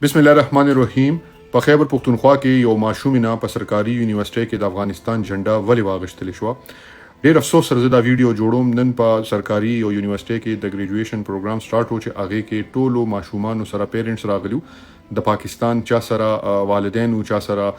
بسم الله الرحمن الرحیم. په خیبر پښتونخوا کې یو ماشوم نه په سرکاري یونیورسيټي کې د افغانستان جنډا ولې واغښتل شو. ډېر افسوس سره دا ویډیو جوړوم. نن په سرکاري یونیورسيټي کې د ګریجویشن پروګرام سٹارټ و چې هغه کې ټولو ماشومان سره پیرنټس راغلو، د پاکستان چا سره والدین او چا سره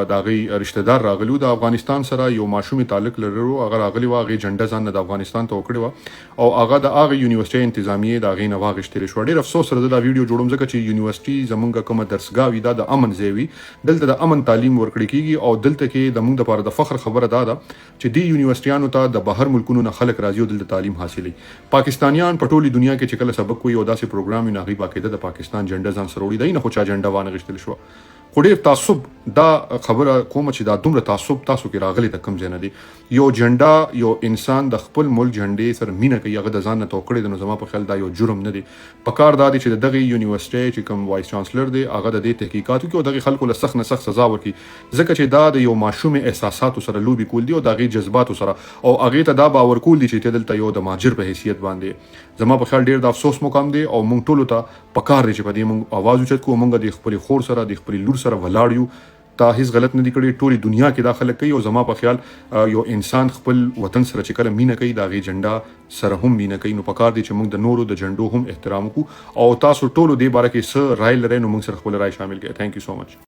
د غي رشتہ دار راغلو. د افغانستان سره یو ماشوم تعلق لرلو، هغه راغلی و، هغه جنډا ځان د افغانستان ته وکړی و او هغه د هغه یونیورسيټي انتظامیه د غي نه واغښتل شو. ډېر افسوس سره دا ویډیو جوړوم ځکه چې یونیورسيټي زمونږه کومه درسګاه وي دا د امن ځای، دلته د امن تعلیم ورکړی کیږي او دلته کې د موږ لپاره د فخر خبره ده چې دی یونیورسيټیانو ته د بهر ملکونو نه خلک راځي او دلته تعلیم حاصلي. پاکستانیان په ټولي دنیا کې چې کله سبق کوي او داسې پروګرام نه غي باقاعده د پاکستان جنډا ځان سره وړي دی نه خو چا جنډا وانه غشتل شو. خو ډېر تعصب دا خبره کوم چې دا دومره تعصب تاسو کې راغلي د کم ځای نه دی. یو جنډا یو انسان د خپل ملک جنډې سره مینه کوي، هغه د ځان نه توکړي د نو زما په خیال دا یو جرم نه دی. په کار دا دی چې دغه یونیورسيټي چې کوم وایس چانسلر دی هغه د دې تحقیقاتو کې او دغه خلکو له سخت نه سخت سزا ورکړي، ځکه چې دا د یو ماشوم احساساتو سره لوبي کول دي او دغه جذباتو سره او هغه ته دا باور کول دي چې دلته یو د ماجر په حیثیت باندې زما په خیال ډیر د افسوس مقام دی او مونږ ټولو ته پکار دی چې په دې مونږ आवाज اوچت کوو، مونږ د خپل خور سره د خپل لور سره ولاړ یو. تا هیڅ غلط نه دی کړی، ټولي دنیا کې داخله کوي او زما په خیال یو انسان خپل وطن سره چې کله مینه کوي دا غي جنډا سره هم مینه کوي، نو پکار دی چې موږ د نورو د جنډو هم احترام وکړو او تاسو ټولو دې باره کې څه رائے لرئ نو موږ سره خپل رائے شامل کړئ. ثانک یو سو مچ.